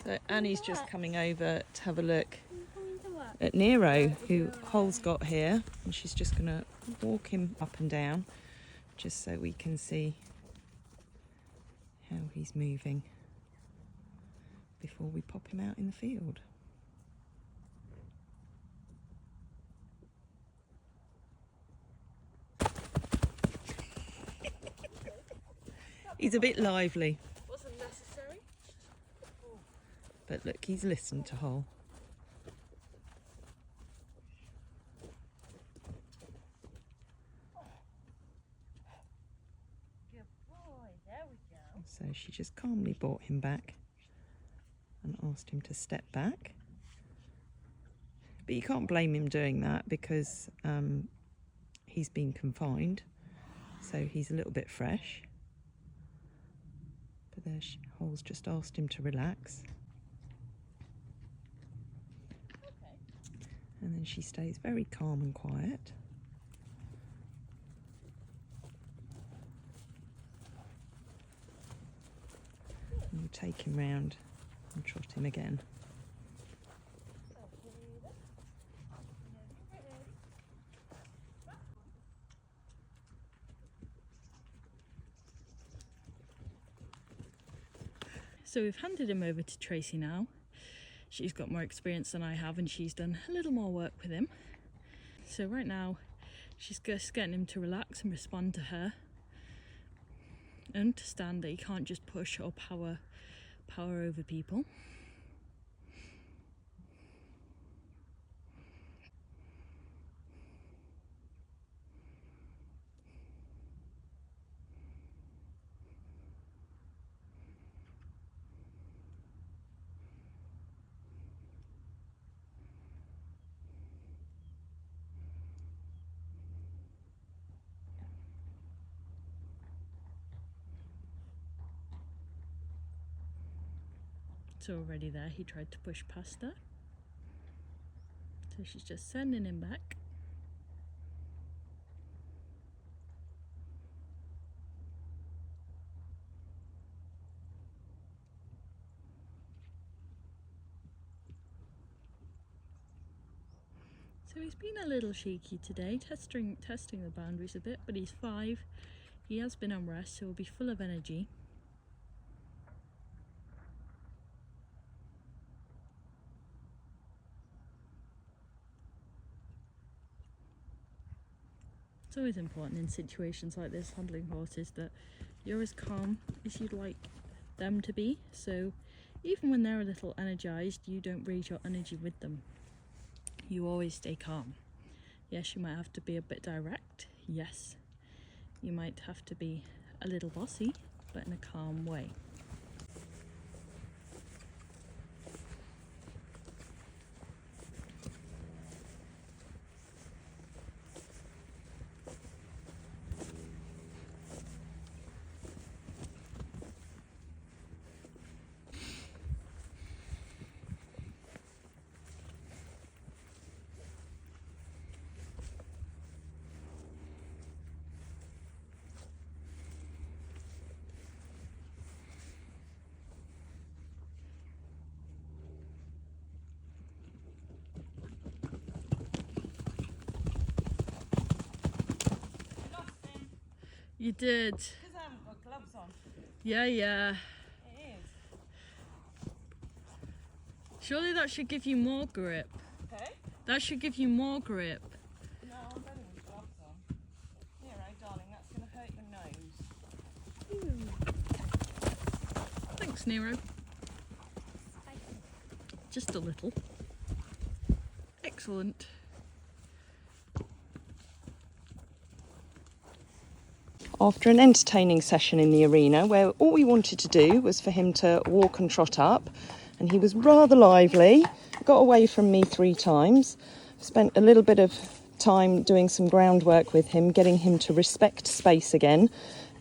So Annie's just coming over to have a look at Nero, who Hol's got here, and she's just going to walk him up and down just so we can see how he's moving before we pop him out in the field. He's a bit lively. Wasn't necessary. But look, he's listened to Hol. Good boy, there we go. So she just calmly brought him back and asked him to step back. But you can't blame him doing that because he's been confined, so he's a little bit fresh. But there, Hol's just asked him to relax. Okay. And then she stays very calm and quiet. And we'll take him round and trot him again. So we've handed him over to Tracy now. She's got more experience than I have and she's done a little more work with him. So right now she's just getting him to relax and respond to her. And understand that he can't just push or power over people. So already there, he tried to push past her. So she's just sending him back. So he's been a little shaky today, testing the boundaries a bit, but he's 5. He has been on rest, so he'll be full of energy. It's always important in situations like this, handling horses, that you're as calm as you'd like them to be. So even when they're a little energized, you don't raise your energy with them. You always stay calm. Yes, you might have to be a bit direct. Yes, you might have to be a little bossy, but in a calm way. You did. Because I haven't got gloves on. Yeah. It is. Surely that should give you more grip. Okay. That should give you more grip. No, I'm better with gloves on. Nero, darling, that's going to hurt your nose. Thanks, Nero. Just a little. Excellent. After an entertaining session in the arena where all we wanted to do was for him to walk and trot up, and he was rather lively, got away from me 3 times, spent a little bit of time doing some groundwork with him, getting him to respect space again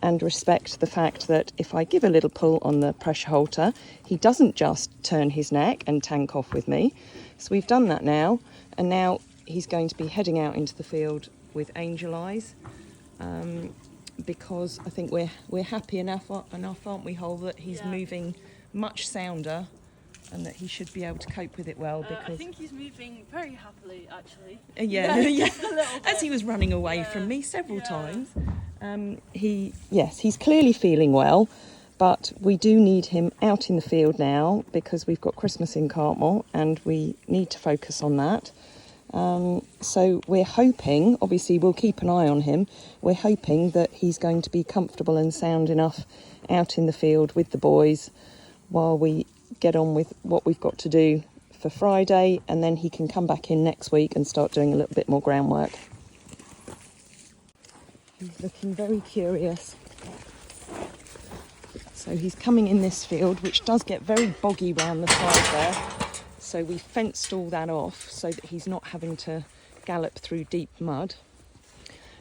and respect the fact that if I give a little pull on the pressure halter, he doesn't just turn his neck and tank off with me. So we've done that now, and now he's going to be heading out into the field with Angel Eyes. Because I think we're happy enough, aren't we, Hol, that he's moving much sounder and that he should be able to cope with it well, because I think he's moving very happily, actually. yeah, Just a little bit. as he was running away from me several times. He's clearly feeling well, but we do need him out in the field now because we've got Christmas in Cartmel and we need to focus on that. So we're hoping, obviously we'll keep an eye on him, we're hoping that he's going to be comfortable and sound enough out in the field with the boys while we get on with what we've got to do for Friday, and then he can come back in next week and start doing a little bit more groundwork. He's looking very curious. So he's coming in this field, which does get very boggy round the side there. So we fenced all that off so that he's not having to gallop through deep mud.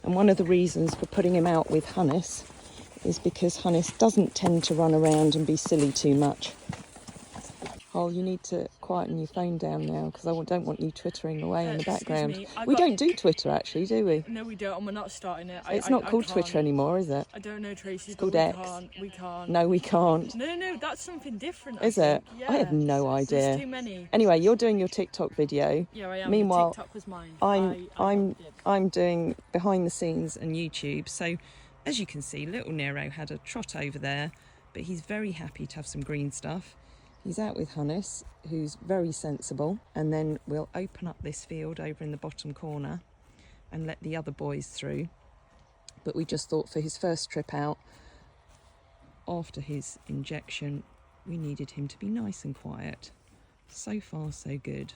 And one of the reasons for putting him out with Hannes is because Hannes doesn't tend to run around and be silly too much. Oh, you need to quieten your phone down now because I don't want you twittering away in the background. We don't do Twitter actually, do we? No, we don't, and we're not starting it. It's not called Twitter anymore, is it? I don't know, Tracy. It's called X. We can't. No, we can't. No, that's something different. Is it? Yeah. I have no idea. There's too many. Anyway, you're doing your TikTok video. Yeah, I am. Meanwhile, TikTok was mine. I'm doing behind the scenes and YouTube. So, as you can see, little Nero had a trot over there, but he's very happy to have some green stuff. He's out with Hannes, who's very sensible, and then we'll open up this field over in the bottom corner and let the other boys through. But we just thought for his first trip out, after his injection, we needed him to be nice and quiet. So far, so good.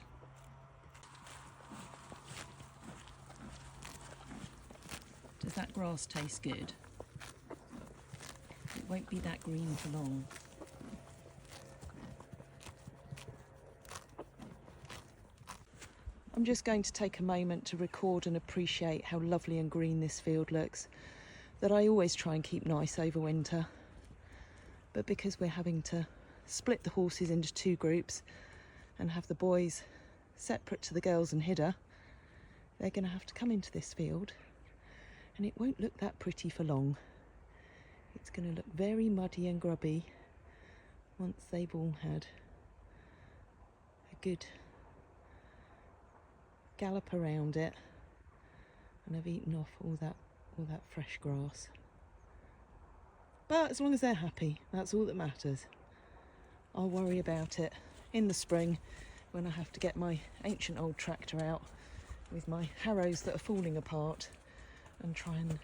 Does that grass taste good? It won't be that green for long. I'm just going to take a moment to record and appreciate how lovely and green this field looks, that I always try and keep nice over winter. But because we're having to split the horses into two groups and have the boys separate to the girls and Hidda, they're going to have to come into this field, and it won't look that pretty for long. It's going to look very muddy and grubby once they've all had a good gallop around it and have eaten off all that fresh grass. But as long as they're happy, that's all that matters. I'll worry about it in the spring when I have to get my ancient old tractor out with my harrows that are falling apart and try and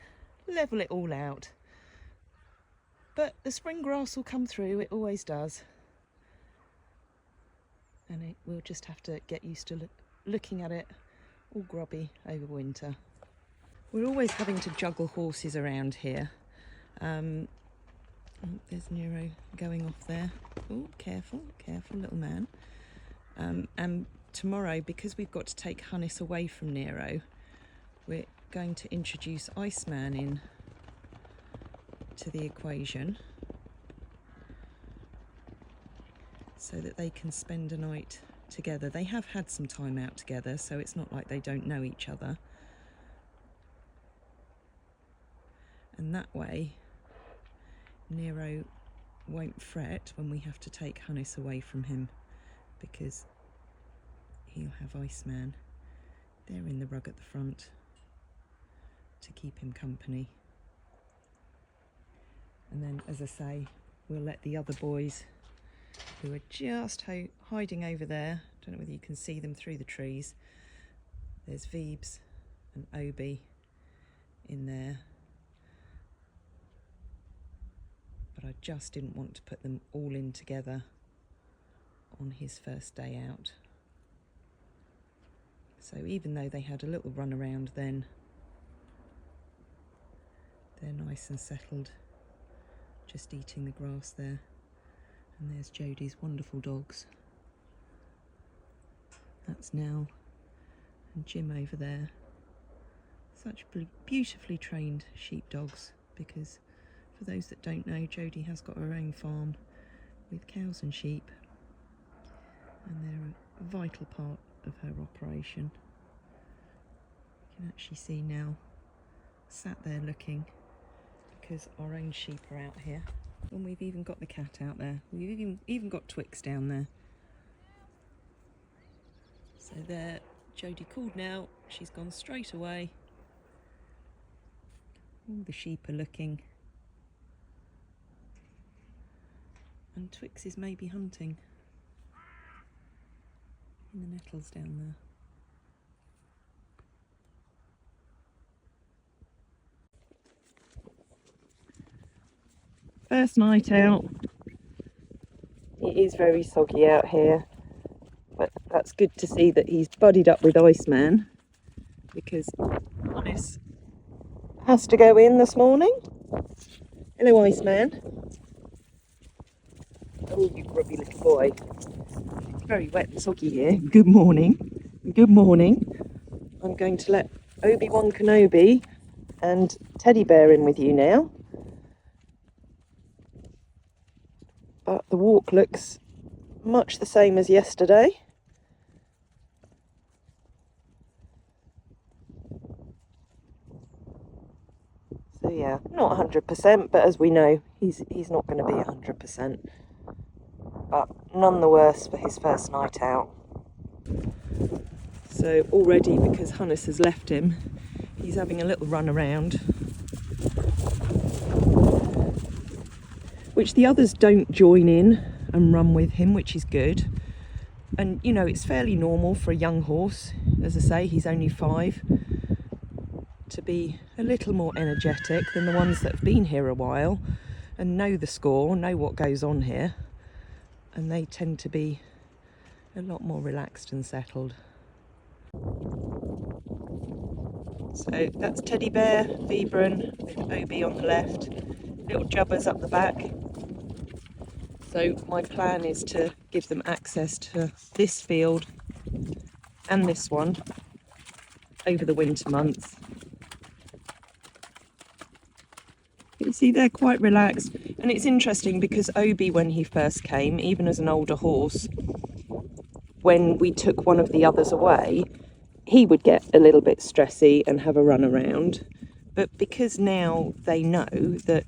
level it all out. But the spring grass will come through, it always does. And we'll just have to get used to looking at it all grubby over winter. We're always having to juggle horses around here. There's Nero going off there. Oh, careful, little man. And tomorrow, because we've got to take Hannes away from Nero, we're going to introduce Iceman in to the equation so that they can spend a night together. They have had some time out together, so it's not like they don't know each other. And that way, Nero won't fret when we have to take Hannes away from him, because he'll have Iceman there in the rug at the front to keep him company. And then, as I say, we'll let the other boys who are just hiding over there. Don't know whether you can see them through the trees. There's Veebs and Obi in there. But I just didn't want to put them all in together on his first day out. So even though they had a little run around then, they're nice and settled, just eating the grass there. And there's Jodie's wonderful dogs. That's Nell and Jim over there. Such beautifully trained sheepdogs, because for those that don't know, Jodie has got her own farm with cows and sheep, and they're a vital part of her operation. You can actually see Nell sat there looking, because our own sheep are out here. And we've even got the cat out there. We've even got Twix down there. So there, Jodie called now, she's gone straight away. All the sheep are looking. And Twix is maybe hunting in the nettles down there. First night out. It is very soggy out here, but that's good to see that he's buddied up with Iceman, because Hannes has to go in this morning. Hello, Iceman. Oh, you grubby little boy. It's very wet and soggy here. Good morning. Good morning. I'm going to let Obi-Wan Kenobi and Teddy Bear in with you now. But the walk looks much the same as yesterday. So yeah, not 100%, but as we know, he's not going to be 100%. But none the worse for his first night out. So already, because Hannes has left him, he's having a little run around, which the others don't join in and run with him, which is good. And you know, it's fairly normal for a young horse, as I say, he's only 5, to be a little more energetic than the ones that have been here a while and know the score, know what goes on here, and they tend to be a lot more relaxed and settled. So that's Teddy Bear, Vibram with Obi on the left, little Jubbers up the back. So my plan is to give them access to this field and this one over the winter months. You see, they're quite relaxed, and it's interesting because Obi, when he first came, even as an older horse, when we took one of the others away, he would get a little bit stressy and have a run around. But because now they know that,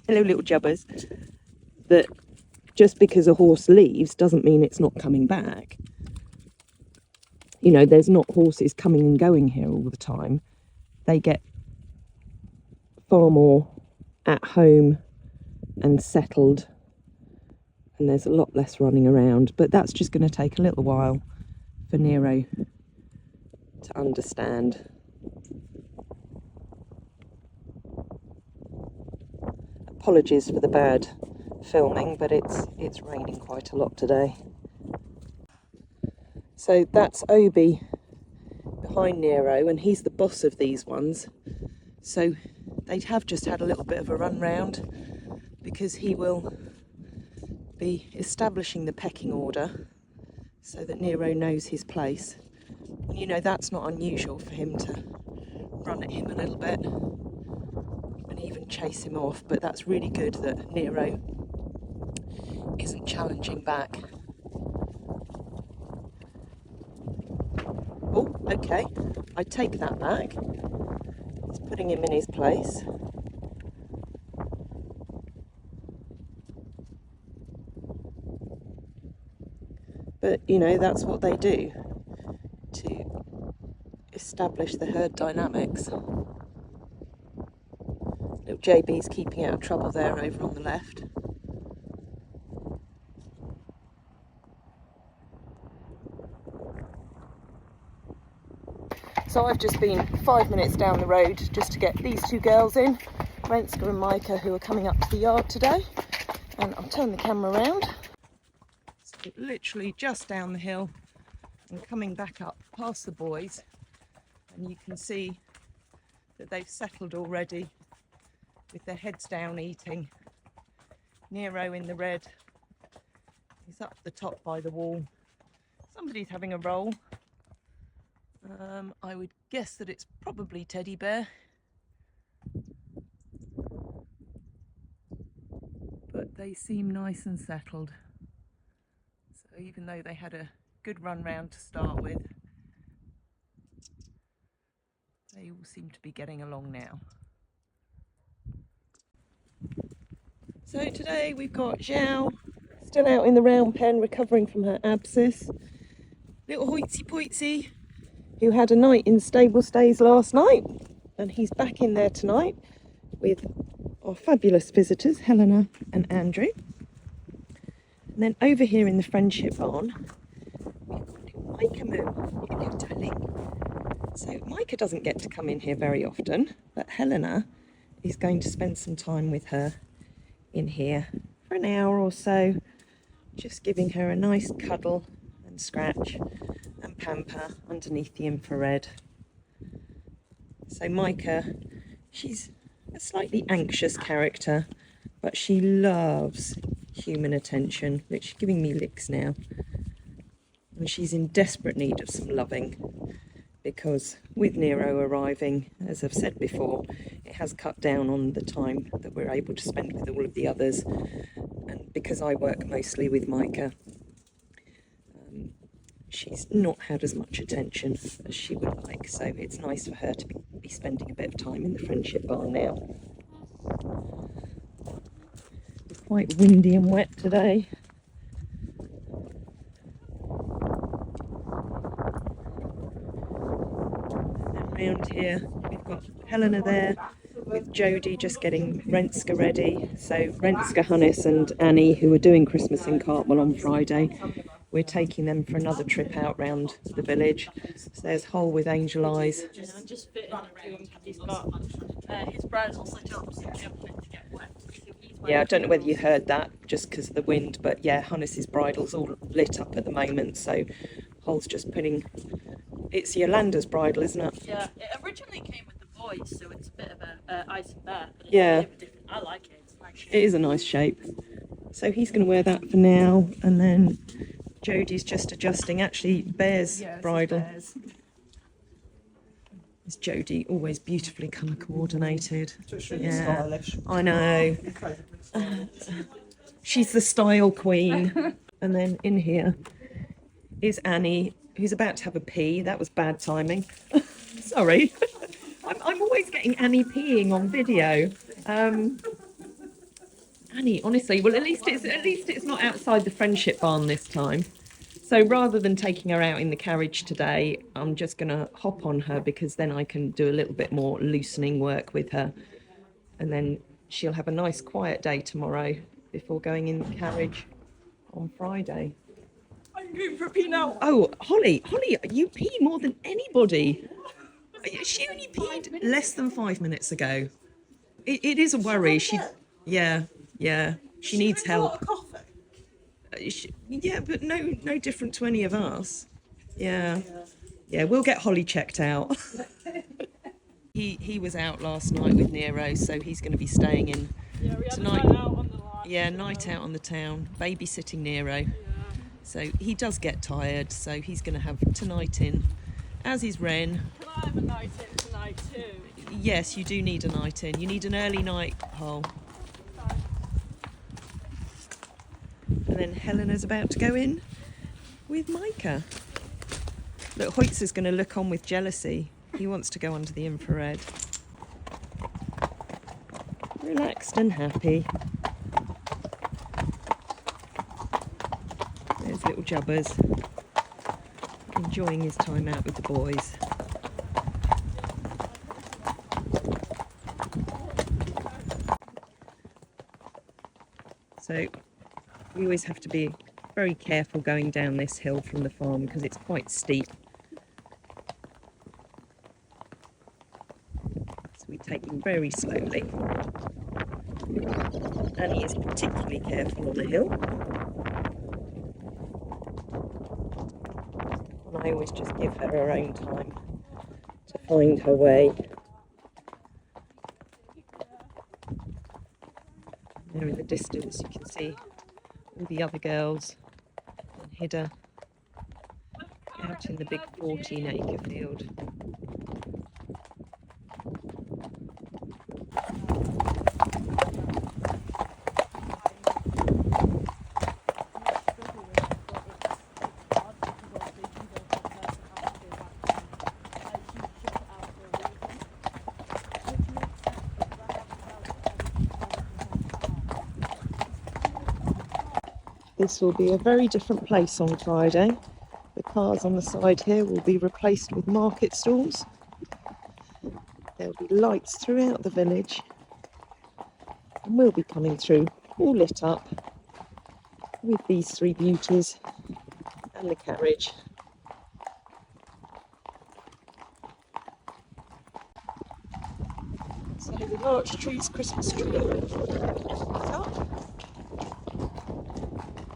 hello little Jubbers, that just because a horse leaves doesn't mean it's not coming back. You know, there's not horses coming and going here all the time. They get far more at home and settled, and there's a lot less running around, but that's just going to take a little while for Nero to understand. Apologies for the bad filming, but it's raining quite a lot today. So that's Obi behind Nero, and he's the boss of these ones. So they have just had a little bit of a run round, because he will be establishing the pecking order so that Nero knows his place. And you know, that's not unusual for him to run at him a little bit and even chase him off, but that's really good that Nero isn't challenging back. Oh, okay, I take that back. It's putting him in his place. But, you know, that's what they do to establish the herd dynamics. Little JB's keeping out of trouble there over on the left. So I've just been 5 minutes down the road just to get these two girls in, Renska and Micah, who are coming up to the yard today. And I'll turn the camera around. So literally just down the hill and coming back up past the boys, and you can see that they've settled already with their heads down eating. Nero in the red, he's up the top by the wall. Somebody's having a roll. I would guess that it's probably Teddy Bear. But they seem nice and settled. So even though they had a good run round to start with, they all seem to be getting along now. So today we've got Zhao, still out in the round pen recovering from her abscess. Little hoitsy poitsy, who had a night in stable stays last night, and he's back in there tonight with our fabulous visitors, Helena and Andrew. And then over here in the friendship barn, we've got little Micah Moo. Hello, darling. So Micah doesn't get to come in here very often, but Helena is going to spend some time with her in here for an hour or so, just giving her a nice cuddle and scratch and pamper underneath the infrared. So Micah, she's a slightly anxious character, but she loves human attention, which is giving me licks now. And she's in desperate need of some loving, because with Nero arriving, as I've said before, it has cut down on the time that we're able to spend with all of the others. And because I work mostly with Micah, she's not had as much attention as she would like, so it's nice for her to be spending a bit of time in the friendship barn now. It's quite windy and wet today. And then round here we've got Helena there with Jodie just getting Renska ready. So Renska, Hannes and Annie, who are doing Christmas in Cartmel on Friday, we're taking them for another trip out round the village. So there's Hole with Angel Eyes. I'm just fitting into him. He's got his bridle set up so he doesn't want it to get wet. Yeah, I don't know whether you heard that just because of the wind, but yeah, Hannes's bridle's all lit up at the moment, so Hole's just putting... It's Yolanda's bridle, isn't it? Yeah, it originally came with the boys, so it's a bit of a ice and bear, but it's Yeah. a bit different. I like it. It's a nice shape. It is a nice shape. So he's going to wear that for now, and then Jodie's just adjusting, actually, Bear's bridle. It's Jodie, always beautifully colour coordinated. Yeah, stylish. I know. She's the style queen. And then in here is Annie, who's about to have a pee. That was bad timing. Sorry. I'm always getting Annie peeing on video. Annie, honestly, well, at least it's not outside the friendship barn this time. So rather than taking her out in the carriage today, I'm just going to hop on her, because then I can do a little bit more loosening work with her. And then she'll have a nice quiet day tomorrow before going in the carriage on Friday. I'm going for a pee now. Oh, Holly, you pee more than anybody. She only peed less than 5 minutes ago. It is a worry. Yeah. She needs help. Yeah, but no different to any of us. Yeah, we'll get Holly checked out. He was out last night with Nero, so he's going to be staying in tonight. Night out on the town, babysitting Nero. Yeah. So he does get tired, so he's going to have tonight in, as is Ren. Can I have a night in tonight too? Yes, you do need a night in. You need an early night, Hole. And then Helena's about to go in with Micah. Look, Hoyt's going to look on with jealousy. He wants to go under the infrared. Relaxed and happy. There's little Jubbers, enjoying his time out with the boys. So we always have to be very careful going down this hill from the farm because it's quite steep. So we take them very slowly. Annie is particularly careful on the hill. And I always just give her her own time to find her way. There in the distance you can see all the other girls and Hida out in the big 14-acre field. This will be a very different place on Friday The cars on the side here will be replaced with market stalls. There'll be lights throughout the village, and we'll be coming through all lit up with these three beauties and the carriage. So the Larch Trees Christmas tree is up.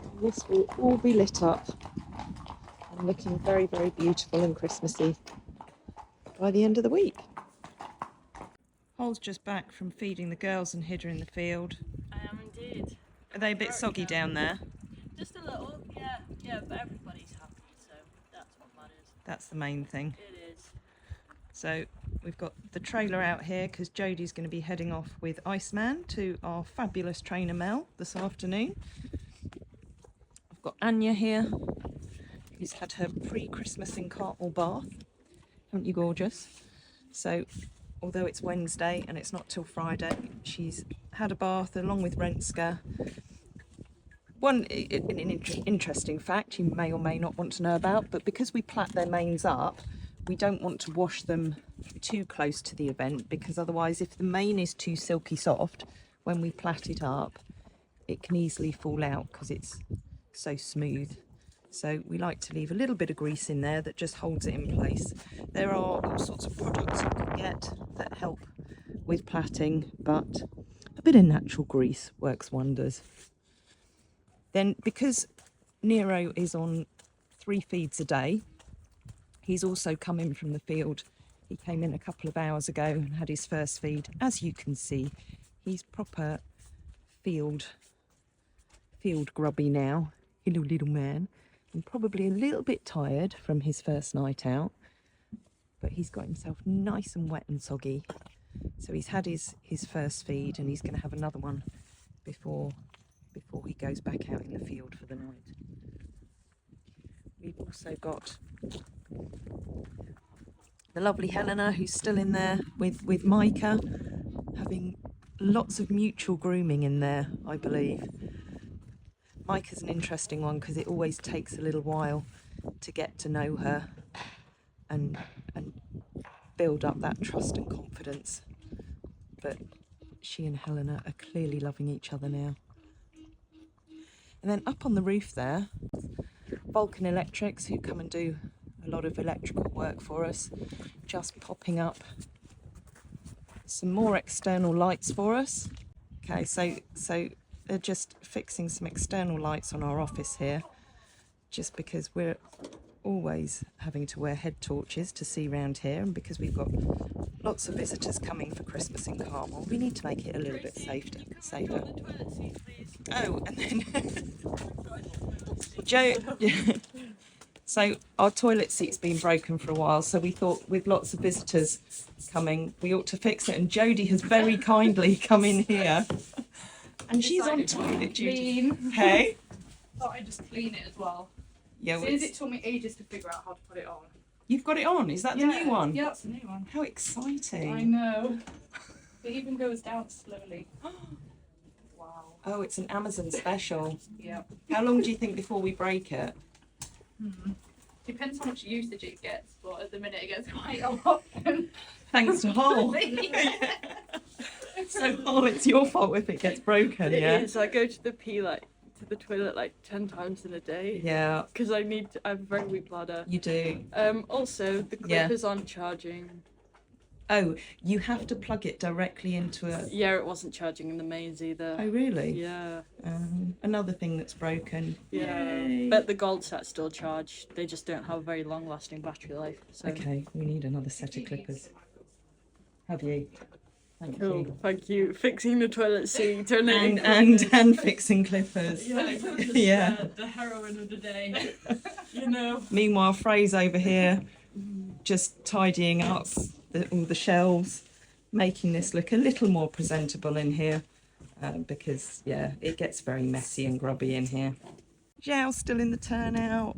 And this will all be lit up and looking very, very beautiful and Christmassy by the end of the week. Hol's just back from feeding the girls and hid her in the field. I am indeed. Are they a bit soggy down there? Just a little, yeah, but everybody's happy, so that's what matters. That's the main thing. It is. So we've got the trailer out here because Jodie's going to be heading off with Iceman to our fabulous trainer Mel this afternoon. I've got Anya here, who's had her pre-Christmas in Cartmel bath. Aren't you gorgeous? So although it's Wednesday and it's not till Friday, she's had a bath along with Renska. An interesting fact you may or may not want to know about, but because we plait their manes up, we don't want to wash them too close to the event, because otherwise if the mane is too silky soft, when we plait it up, it can easily fall out because it's so smooth. So we like to leave a little bit of grease in there that just holds it in place. There are all sorts of products you can get that help with plaiting, but a bit of natural grease works wonders. Then, because Nero is on 3 feeds a day, he's also come in from the field. He came in a couple of hours ago and had his first feed. As you can see, he's proper field grubby now. Hello, little man. And probably a little bit tired from his first night out, but he's got himself nice and wet and soggy. So he's had his first feed, and he's going to have another one before he goes back out in the field for the night. We've also got the lovely Helena, who's still in there with Micah, having lots of mutual grooming in there, I believe. Micah's an interesting one because it always takes a little while to get to know her and build up that trust and confidence. But she and Helena are clearly loving each other now. And then up on the roof there, Vulcan Electrics, who come and do a lot of electrical work for us, just popping up some more external lights for us. Okay, so they're just fixing some external lights on our office here, just because we're always having to wear head torches to see round here, and because we've got lots of visitors coming for Christmas in Cartmel, we need to make it a little bit safer. Oh, and then Joe, so our toilet seat's been broken for a while, so we thought with lots of visitors coming, we ought to fix it, and Jodie has very kindly come in here. And she's on toilet duty. Hey? Thought I'd just clean it as well. Yeah, Since it took me ages to figure out how to put it on. You've got it on? Is that the new one? Yeah, that's the new one. How exciting. I know. It even goes down slowly. Wow. Oh, it's an Amazon special. Yeah. How long do you think before we break it? Depends how much usage it gets, but at the minute it gets quite a lot. Thanks to Hol. So Hol, it's your fault if it gets broken, yeah? It is. I go to the toilet like 10 times in a day. Yeah. Because I have a very weak bladder. You do. Also, the clip is on charging. Oh, you have to plug it directly into a... Yeah, it wasn't charging in the mains either. Oh, really? Yeah. Another thing that's broken. Yeah. Yay. But the gold set's still charged. They just don't have very long lasting battery life. So. Okay, we need another set of clippers. Have you? Thank Cool. you. Thank you. Fixing the toilet seat, donating and fixing clippers. Yeah. The heroine of the day. You know. Meanwhile, Frey's over here just tidying up all the shelves, making this look a little more presentable in here, because yeah, it gets very messy and grubby in here. Zhao's still in the turnout.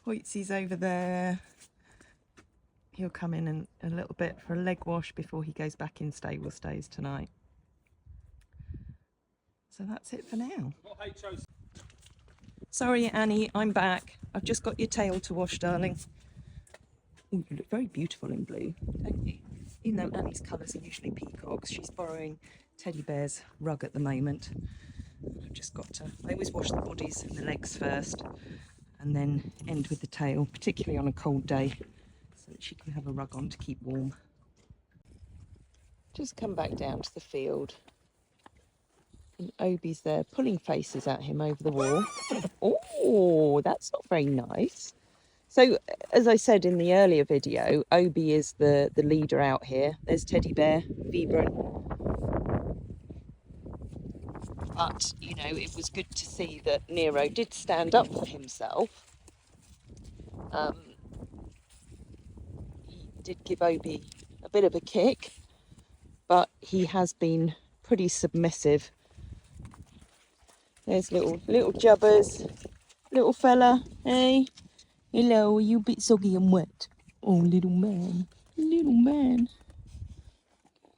Hoitsy's over there. He'll come in a little bit for a leg wash before he goes back in stable stays tonight. So that's it for now. Sorry, Annie, I'm back. I've just got your tail to wash, darling. Ooh, you look very beautiful in blue, don't you? Even though Annie's colours are usually peacocks, she's borrowing Teddy Bear's rug at the moment. I've just got to, I always wash the bodies and the legs first and then end with the tail, particularly on a cold day, so that she can have a rug on to keep warm. Just come back down to the field. And Obi's there pulling faces at him over the wall. Oh, that's not very nice. So, as I said in the earlier video, Obi is the leader out here. There's Teddy Bear, Vibram. But, you know, it was good to see that Nero did stand up for himself. He did give Obi a bit of a kick, but he has been pretty submissive. There's little Jubbers, little fella. Hey, hello, are you a bit soggy and wet? Oh, little man, little man.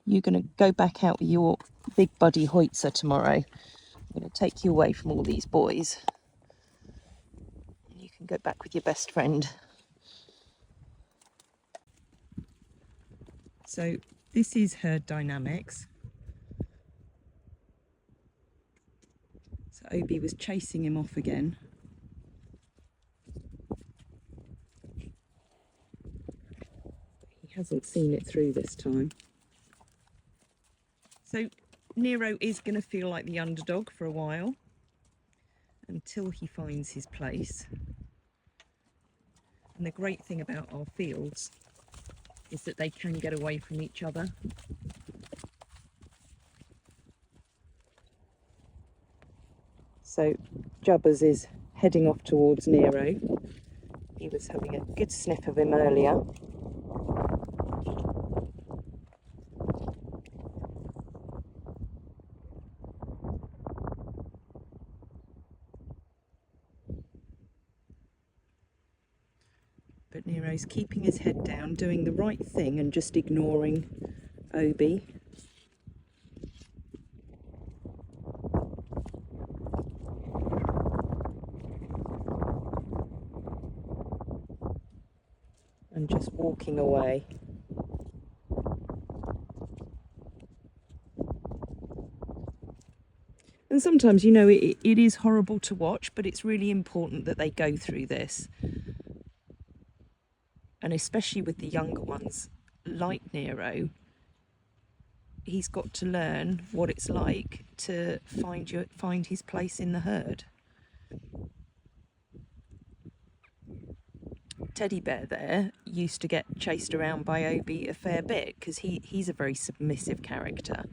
You're going to go back out with your big buddy Hoitzer tomorrow. I'm going to take you away from all these boys. You can go back with your best friend. So this is herd dynamics. So Obi was chasing him off again. He hasn't seen it through this time. So Nero is going to feel like the underdog for a while until he finds his place. And the great thing about our fields is that they can get away from each other. So Jubbers is heading off towards Nero. He was having a good sniff of him earlier. But Nero's keeping his head down, doing the right thing and just ignoring Obi. And just walking away. And sometimes, you know, it is horrible to watch, but it's really important that they go through this. And especially with the younger ones, like Nero, he's got to learn what it's like to find his place in the herd. Teddy Bear there used to get chased around by Obi a fair bit because he's a very submissive character.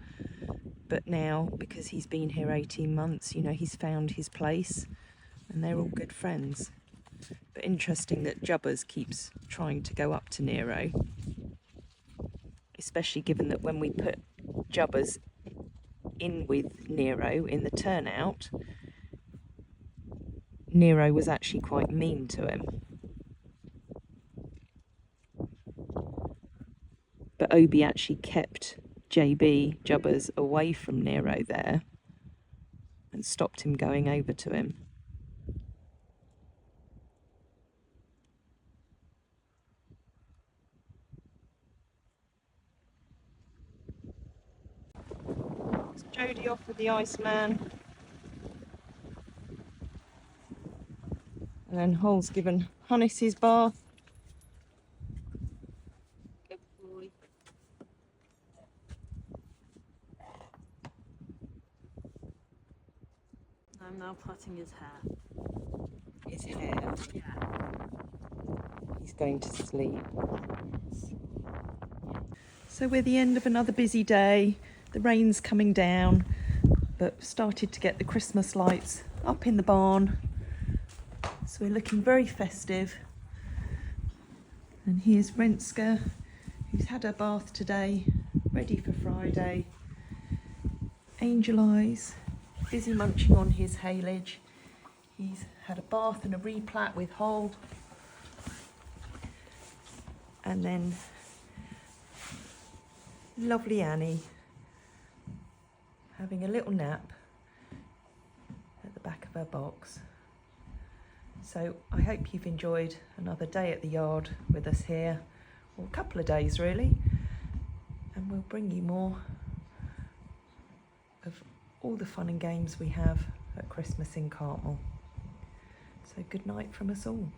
But now, because he's been here 18 months, you know, he's found his place and they're all good friends. But interesting that Jubbers keeps trying to go up to Nero, especially given that when we put Jubbers in with Nero in the turnout, Nero was actually quite mean to him. But Obi actually kept Jubbers away from Nero there and stopped him going over to him. It's Jodie off with the Iceman. And then Hull's given Hannes his bath. Good boy. I'm now plaiting his hair. His hair. Yeah. He's going to sleep. So we're at the end of another busy day. The rain's coming down, but started to get the Christmas lights up in the barn. So we're looking very festive. And here's Renska, who's had her bath today, ready for Friday. Angel Eyes, busy munching on his haylage. He's had a bath and a replat with Hold. And then lovely Annie having a little nap at the back of her box. So I hope you've enjoyed another day at the yard with us here, or a couple of days really, and we'll bring you more of all the fun and games we have at Christmas in Cartmel. So good night from us all.